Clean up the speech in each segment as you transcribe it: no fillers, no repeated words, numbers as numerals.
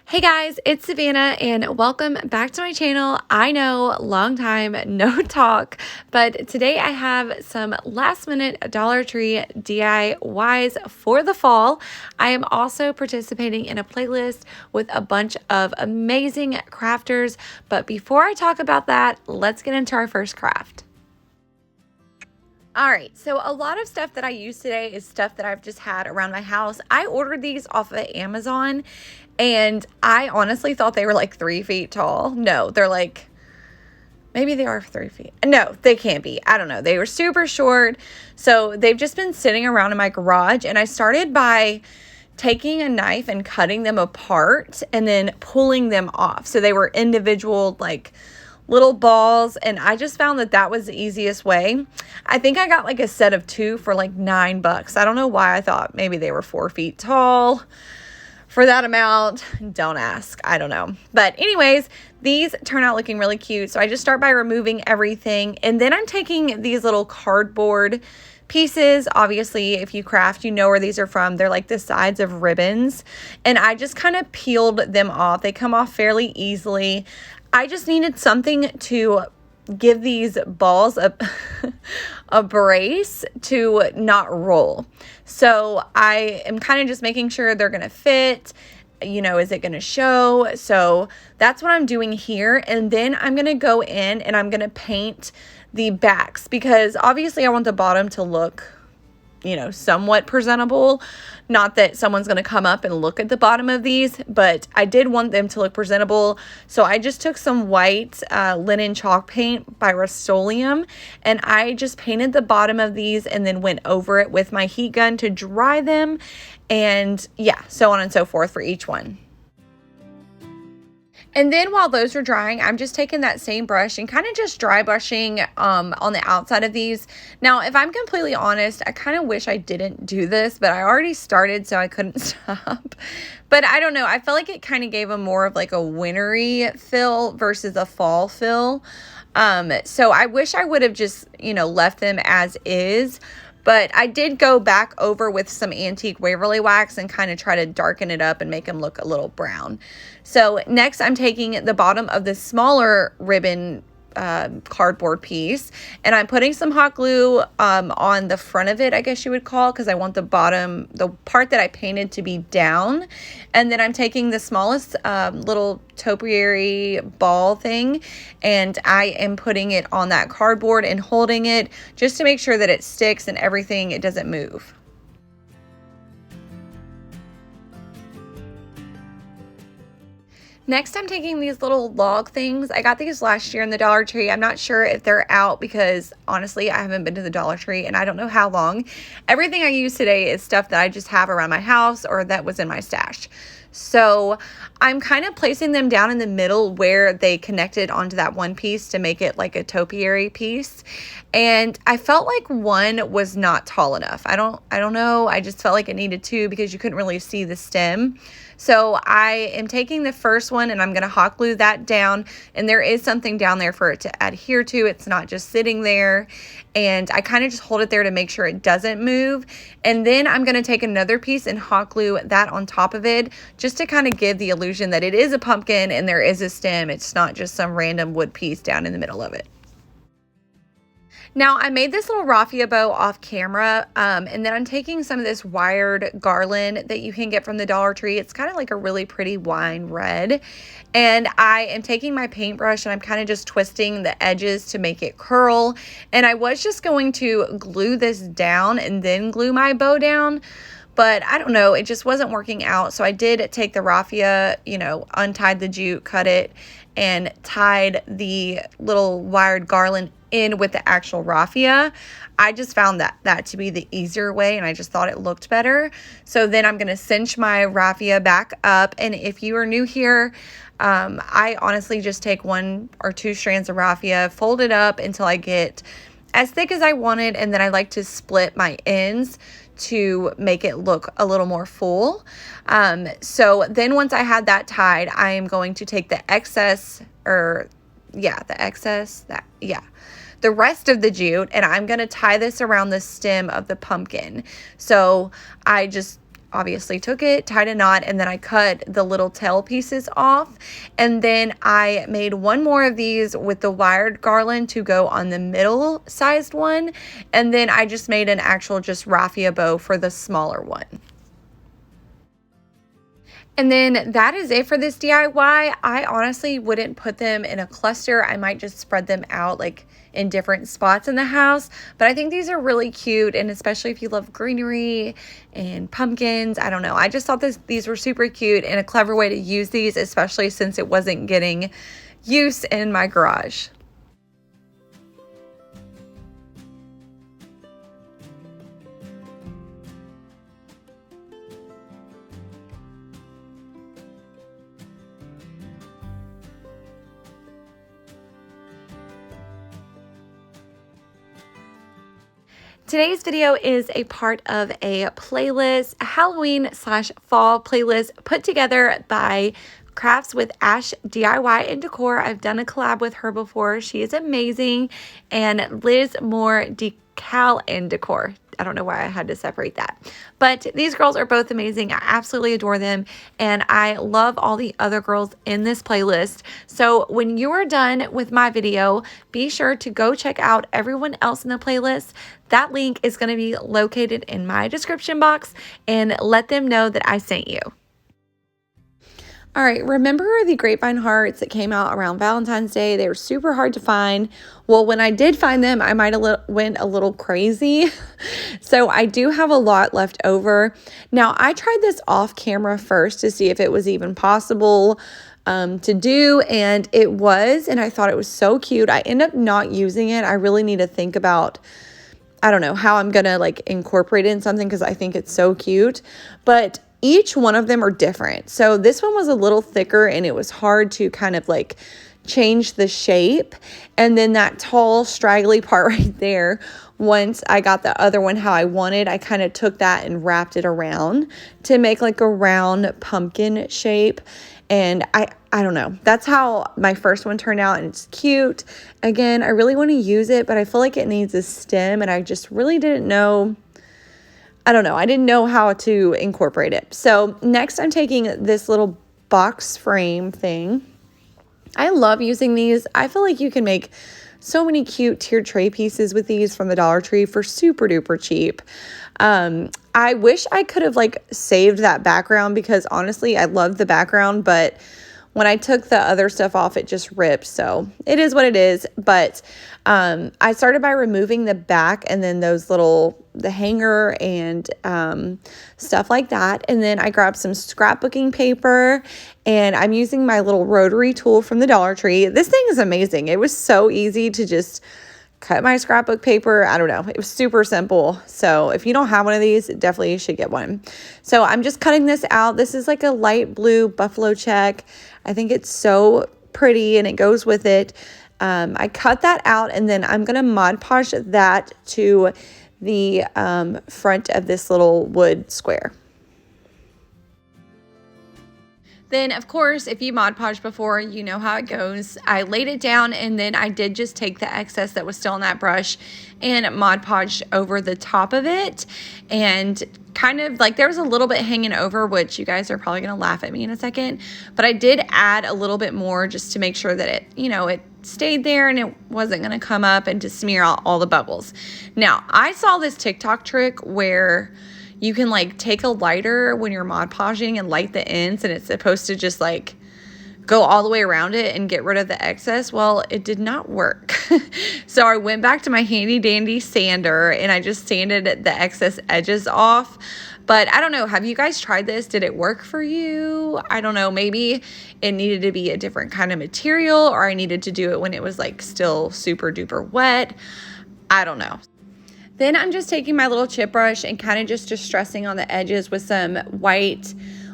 Hey guys, it's Savannah and welcome back to my channel. I know, long time no talk, but today I have some last minute Dollar Tree DIYs for the fall. I am also participating in a playlist with a bunch of amazing crafters, but before I talk about that, let's get into our first craft. All right, so a lot of stuff that I use today is stuff that I've just had around my house. I ordered these off of Amazon and I honestly thought they were like 3 feet tall. No, they're like, maybe they are 3 feet. No, they can't be. I don't know. They were super short. So they've just been sitting around in my garage, and I started by taking a knife and cutting them apart and then pulling them off. So they were individual, like, little balls, and I just found that that was the easiest way. I think I got like a set of 2 for like $9. I don't know why I thought maybe they were 4 feet tall for that amount. Don't ask. I don't know. But anyways, these turn out looking really cute. So I just start by removing everything, and then I'm taking these little cardboard pieces. Obviously, if you craft, you know where these are from. They're like the sides of ribbons, and I just kind of peeled them off. They come off fairly easily. I just needed something to give these balls a brace to not roll. So I am kind of just making sure they're going to fit. You know, is it going to show? So that's what I'm doing here. And then I'm going to go in and I'm going to paint the backs, because obviously I want the bottom to look, you know, somewhat presentable. Not that someone's going to come up and look at the bottom of these, but I did want them to look presentable. So I just took some white linen chalk paint by Rust-Oleum, and I just painted the bottom of these and then went over it with my heat gun to dry them, and yeah, so on and so forth for each one. And then while those are drying, I'm just taking that same brush and kind of just dry brushing on the outside of these. Now, if I'm completely honest, I kind of wish I didn't do this, but I already started, so I couldn't stop. But I don't know. I felt like it kind of gave them more of like a wintry feel versus a fall feel. So I wish I would have just, you know, left them as is. But I did go back over with some antique Waverly wax and kind of try to darken it up and make them look a little brown. So next I'm taking the bottom of the smaller ribbon cardboard piece, and I'm putting some hot glue on the front of it, I guess you would call, because I want the bottom, the part that I painted, to be down. And then I'm taking the smallest little topiary ball thing, and I am putting it on that cardboard and holding it just to make sure that it sticks and everything, it doesn't move. Next, I'm taking these little log things. I got these last year in the Dollar Tree. I'm not sure if they're out because, honestly, I haven't been to the Dollar Tree and I don't know how long. Everything I use today is stuff that I just have around my house or that was in my stash. So I'm kind of placing them down in the middle where they connected onto that one piece to make it like a topiary piece. And I felt like one was not tall enough. I don't know. I just felt like it needed 2 because you couldn't really see the stem. So I am taking the first one and I'm going to hot glue that down, and there is something down there for it to adhere to. It's not just sitting there, and I kind of just hold it there to make sure it doesn't move. And then I'm going to take another piece and hot glue that on top of it, just to kind of give the illusion that it is a pumpkin and there is a stem. It's not just some random wood piece down in the middle of it. Now, I made this little raffia bow off camera, and then I'm taking some of this wired garland that you can get from the Dollar Tree. It's kind of like a really pretty wine red, and I am taking my paintbrush and I'm kind of just twisting the edges to make it curl, and I was just going to glue this down and then glue my bow down, but I don't know, it just wasn't working out. So I did take the raffia, you know, untied the jute, cut it, and tied the little wired garland in with the actual raffia. I just found that to be the easier way, and I just thought it looked better. So then I'm going to cinch my raffia back up, and if you are new here, I honestly just take 1 or 2 strands of raffia, fold it up until I get as thick as I want it, and then I like to split my ends to make it look a little more full. So then once I had that tied, I am going to take the excess, the rest of the jute, and I'm going to tie this around the stem of the pumpkin. So I just obviously took it, tied a knot, and then I cut the little tail pieces off. And then I made one more of these with the wired garland to go on the middle sized one. And then I just made an actual just raffia bow for the smaller one. And then that is it for this DIY. I honestly wouldn't put them in a cluster. I might just spread them out like in different spots in the house. But I think these are really cute, and especially if you love greenery and pumpkins. I don't know. I just thought these were super cute and a clever way to use these, especially since it wasn't getting use in my garage. Today's video is a part of a playlist, a Halloween/fall playlist put together by Crafts with Ash DIY and Decor. I've done a collab with her before. She is amazing. And Liz Moore Decal and Decor. I don't know why I had to separate that. But these girls are both amazing. I absolutely adore them. And I love all the other girls in this playlist. So when you are done with my video, be sure to go check out everyone else in the playlist. That link is going to be located in my description box, and let them know that I sent you. All right, remember the grapevine hearts that came out around Valentine's Day? They were super hard to find. Well, when I did find them, I might have went a little crazy. So I do have a lot left over. Now, I tried this off camera first to see if it was even possible to do, and it was, and I thought it was so cute. I ended up not using it. I really need to think about, I don't know, how I'm gonna like incorporate it in something because I think it's so cute. But each one of them are different. So this one was a little thicker and it was hard to kind of like change the shape. And then that tall straggly part right there, once I got the other one how I wanted, I kind of took that and wrapped it around to make like a round pumpkin shape. And I don't know. That's how my first one turned out, and it's cute. Again, I really want to use it, but I feel like it needs a stem, and I just really didn't know. I don't know. I didn't know how to incorporate it. So next I'm taking this little box frame thing. I love using these. I feel like you can make so many cute tiered tray pieces with these from the Dollar Tree for super duper cheap. I wish I could have like saved that background because honestly, I love the background, but when I took the other stuff off, it just ripped. So it is what it is. But I started by removing the back and then the hanger and stuff like that. And then I grabbed some scrapbooking paper, and I'm using my little rotary tool from the Dollar Tree. This thing is amazing. It was so easy to just cut my scrapbook paper. I don't know. It was super simple. So if you don't have one of these, definitely you should get one. So I'm just cutting this out. This is like a light blue buffalo check. I think it's so pretty and it goes with it. I cut that out, and then I'm going to Mod Podge that to the front of this little wood square. Then, of course, if you Mod Podge before, you know how it goes. I laid it down, and then I did just take the excess that was still in that brush and Mod Podge over the top of it. And kind of like there was a little bit hanging over, which you guys are probably going to laugh at me in a second. But I did add a little bit more just to make sure that it, it stayed there and it wasn't going to come up and to smear out all the bubbles. Now, I saw this TikTok trick where you can like take a lighter when you're Mod Podging and light the ends, and it's supposed to just like go all the way around it and get rid of the excess. Well, it did not work. So I went back to my handy dandy sander and I just sanded the excess edges off. But I don't know, have you guys tried this? Did it work for you? I don't know, maybe it needed to be a different kind of material, or I needed to do it when it was like still super duper wet. I don't know. Then I'm just taking my little chip brush and kind of just distressing on the edges with some white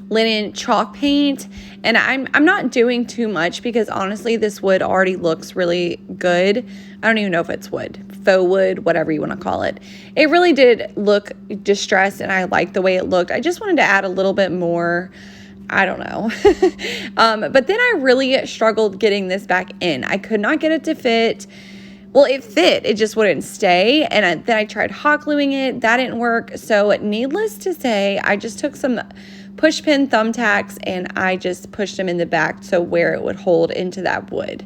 linen chalk paint. And I'm not doing too much because honestly, this wood already looks really good. I don't even know if it's wood, faux wood, whatever you want to call it. It really did look distressed, and I liked the way it looked. I just wanted to add a little bit more, I don't know. But then I really struggled getting this back in. I could not get it to fit well, it fit. It just wouldn't stay. And then I tried hot gluing it. That didn't work. So needless to say, I just took some push pin thumbtacks and I just pushed them in the back so where it would hold into that wood.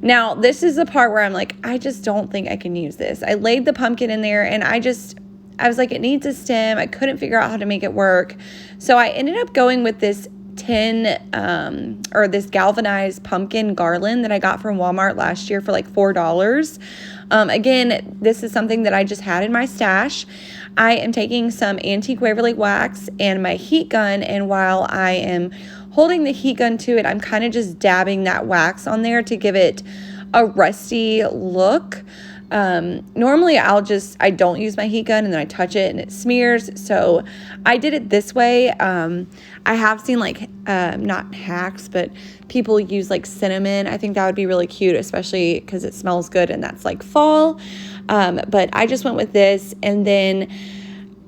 Now, this is the part where I'm like, I just don't think I can use this. I laid the pumpkin in there and I was like, it needs a stem. I couldn't figure out how to make it work. So I ended up going with this this galvanized pumpkin garland that I got from Walmart last year for like $4. Again, this is something that I just had in my stash. I am taking some antique Waverly wax and my heat gun, and while I am holding the heat gun to it, I'm kind of just dabbing that wax on there to give it a rusty look. Normally I don't use my heat gun and then I touch it and it smears. So I did it this way. I have seen like, not hacks, but people use like cinnamon. I think that would be really cute, especially because it smells good and that's like fall. But I just went with this, and then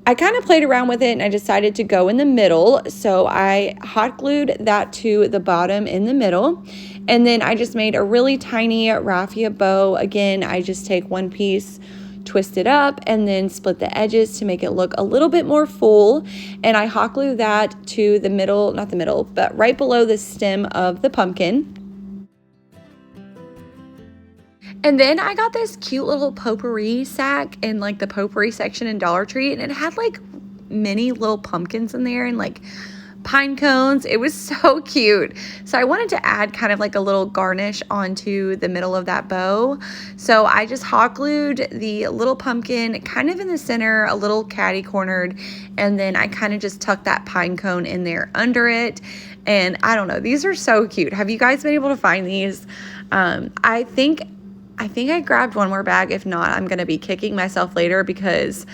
I kind of played around with it and I decided to go in the middle. So I hot glued that to the bottom in the middle. And then I just made a really tiny raffia bow. Again, I just take one piece, twist it up, and then split the edges to make it look a little bit more full. And I hot glue that to the middle, not the middle, but right below the stem of the pumpkin. And then I got this cute little potpourri sack in like the potpourri section in Dollar Tree, and it had like mini little pumpkins in there and like pine cones. It was so cute. So I wanted to add kind of like a little garnish onto the middle of that bow. So I just hot glued the little pumpkin kind of in the center, a little catty cornered, and then I kind of just tucked that pine cone in there under it. And I don't know, these are so cute. Have you guys been able to find these? I think I grabbed one more bag. If not, I'm going to be kicking myself later because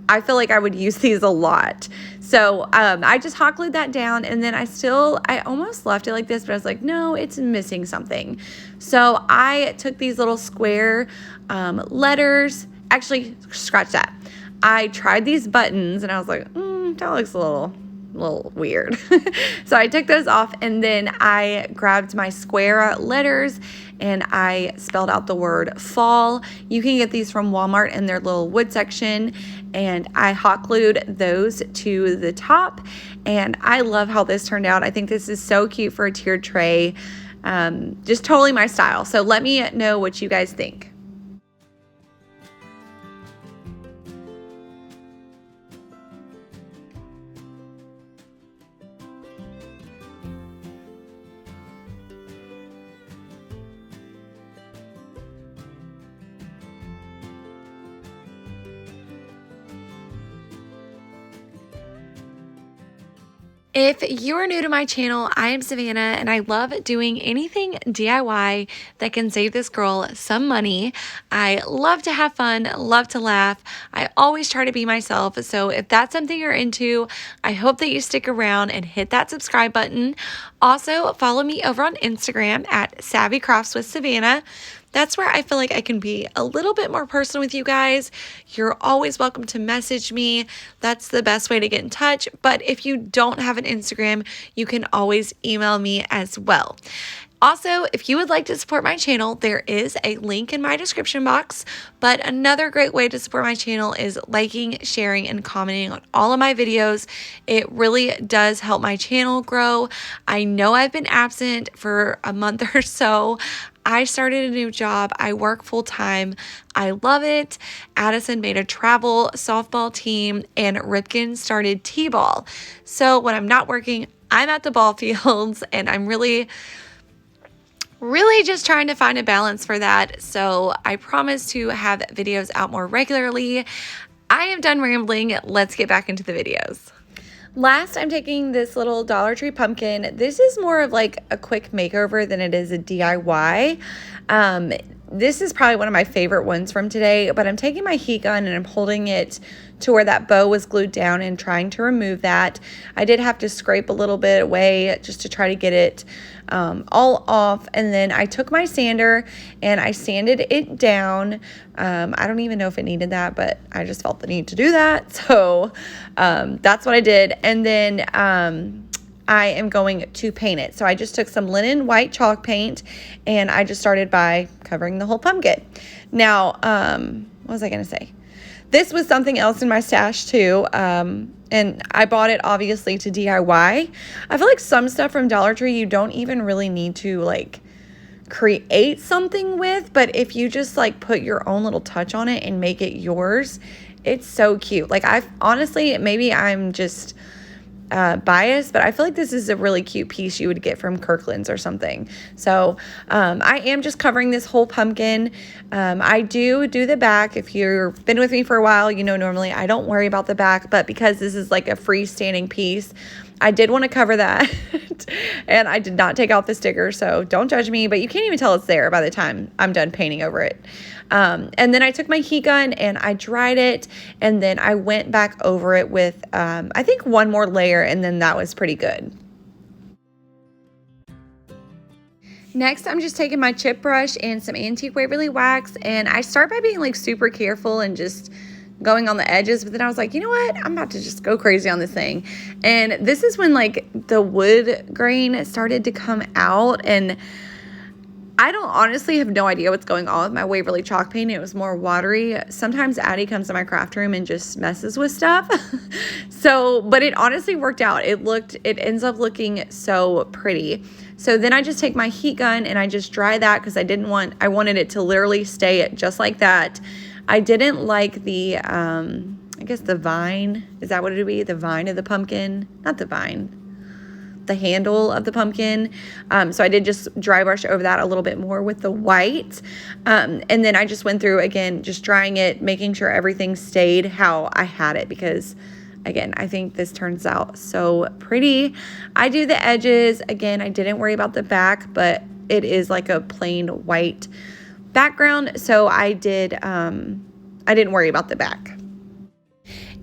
I feel like I would use these a lot. So I just hot glued that down, and then I almost left it like this, but I was like, no, it's missing something. So I took these little square letters. Actually, scratch that. I tried these buttons and I was like, that looks a little weird. So I took those off, and then I grabbed my square letters and I spelled out the word fall. You can get these from Walmart in their little wood section, and I hot glued those to the top, and I love how this turned out. I think this is so cute for a tiered tray. Just totally my style. So let me know what you guys think. If you are new to my channel, I am Savannah, and I love doing anything DIY that can save this girl some money. I love to have fun, love to laugh. I always try to be myself. So if that's something you're into, I hope that you stick around and hit that subscribe button. Also, follow me over on Instagram at Savvy Crafts with Savannah. That's where I feel like I can be a little bit more personal with you guys. You're always welcome to message me. That's the best way to get in touch. But if you don't have an Instagram, you can always email me as well. Also, if you would like to support my channel, there is a link in my description box. But another great way to support my channel is liking, sharing, and commenting on all of my videos. It really does help my channel grow. I know I've been absent for a month or so. I started a new job. I work full time. I love it. Addison made a travel softball team, and Ripken started t-ball. So when I'm not working, I'm at the ball fields, and I'm really just trying to find a balance for that. So I promise to have videos out more regularly. I am done rambling. Let's get back into the videos. Last, I'm taking this little Dollar Tree pumpkin. This is more of like a quick makeover than it is a DIY. This is probably one of my favorite ones from today, but I'm taking my heat gun and I'm holding it to where that bow was glued down and trying to remove that. I did have to scrape a little bit away just to try to get it all off, and then I took my sander and I sanded it down. I don't even know if it needed that, but I just felt the need to do that, so that's what I did. And then I am going to paint it. So I just took some linen white chalk paint and I just started by covering the whole pumpkin. Now, what was I going to say? This was something else in my stash too. And I bought it obviously to DIY. I feel like some stuff from Dollar Tree you don't even really need to like create something with, but if you just like put your own little touch on it and make it yours, it's so cute. Like I've honestly, maybe I'm just biased, but I feel like this is a really cute piece you would get from Kirkland's or something. So I am just covering this whole pumpkin. I do the back. If you've been with me for a while, you know normally I don't worry about the back, but because this is like a freestanding piece, I did want to cover that. And I did not take off the sticker, so don't judge me, but you can't even tell it's there by the time I'm done painting over it. And then I took my heat gun and I dried it, and then I went back over it with, I think one more layer, and then that was pretty good. Next, I'm just taking my chip brush and some antique Waverly wax, and I start by being like super careful and just going on the edges, but then I was like, you know what, I'm about to just go crazy on this thing. And this is when like the wood grain started to come out, and I don't honestly have no idea what's going on with my Waverly chalk paint. It was more watery. Sometimes Addie comes to my craft room and just messes with stuff. So, but it honestly worked out. It ends up looking so pretty. So then I just take my heat gun and I just dry that because I wanted it to literally stay just like that. I didn't like the, I guess the vine, is that what it would be? The vine of the pumpkin? Not the vine, the handle of the pumpkin. So I did just dry brush over that a little bit more with the white. And then I just went through again, just drying it, making sure everything stayed how I had it, because again, I think this turns out so pretty. I do the edges. Again, I didn't worry about the back, but it is like a plain white background, so I didn't worry about the back.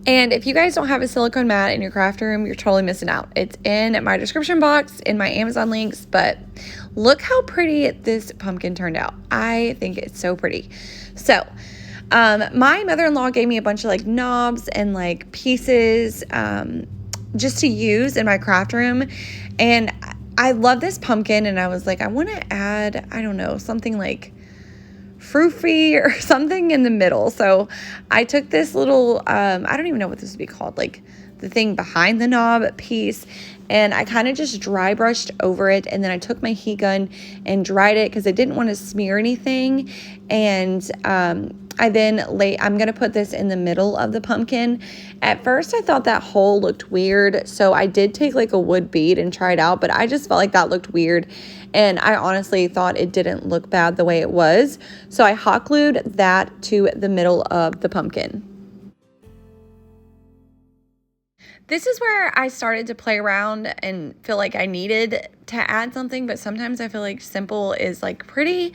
And if you guys don't have a silicone mat in your craft room, you're totally missing out. It's in my description box, in my Amazon links, but look how pretty this pumpkin turned out. I think it's so pretty. So my mother-in-law gave me a bunch of like knobs and like pieces just to use in my craft room, and I love this pumpkin, and I was like, I want to add, I don't know, something like froofy or something in the middle. So I took this little, I don't even know what this would be called, like the thing behind the knob piece, and I kind of just dry brushed over it, and then I took my heat gun and dried it because I didn't want to smear anything. And I'm going to put this in the middle of the pumpkin. At first I thought that hole looked weird, so I did take like a wood bead and try it out, but I just felt like that looked weird, and I honestly thought it didn't look bad the way it was. So I hot glued that to the middle of the pumpkin. This is where I started to play around and feel like I needed to add something, but sometimes I feel like simple is like pretty.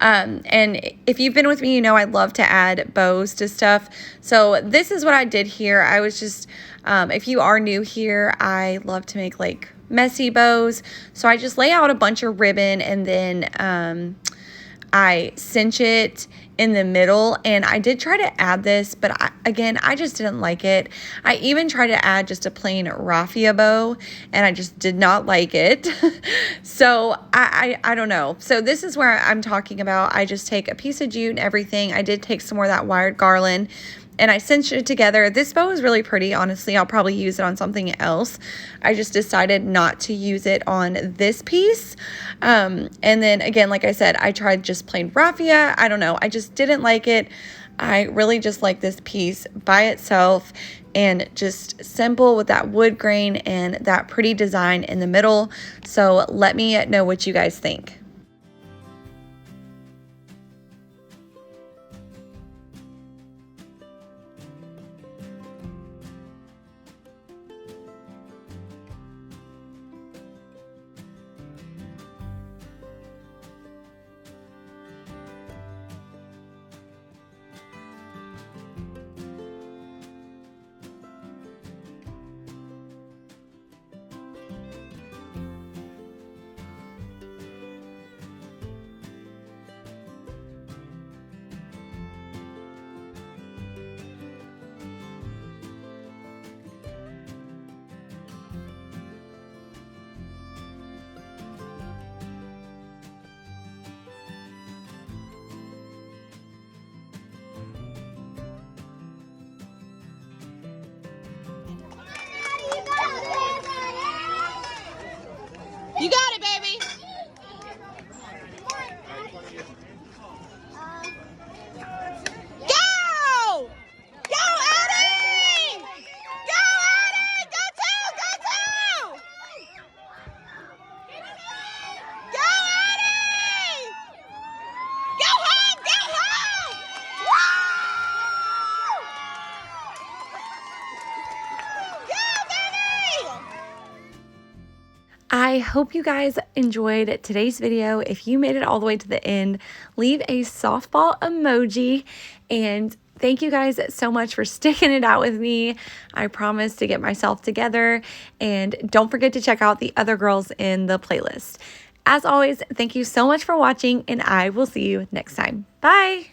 And if you've been with me, you know I love to add bows to stuff. So this is what I did here. I was just, if you are new here, I love to make like messy bows. So I just lay out a bunch of ribbon, and then I cinch it in the middle, and I did try to add this, but I just didn't like it. I even tried to add just a plain raffia bow, and I just did not like it. So I don't know. So this is where I'm talking about, I just take a piece of jute and everything. I did take some more of that wired garland, and I cinched it together. This bow is really pretty, honestly. I'll probably use it on something else. I just decided not to use it on this piece. And then again, like I said, I tried just plain raffia. I don't know. I just didn't like it. I really just like this piece by itself, and just simple with that wood grain and that pretty design in the middle. So let me know what you guys think. baby. Go! Go, Addie! Go, Addie! Go two! Go two! Go, Addie! Go home! Go home! Woo! Go, baby! I hope you guys enjoyed today's video. If you made it all the way to the end, leave a softball emoji. And thank you guys so much for sticking it out with me. I promise to get myself together. And don't forget to check out the other girls in the playlist. As always, thank you so much for watching, and I will see you next time. Bye!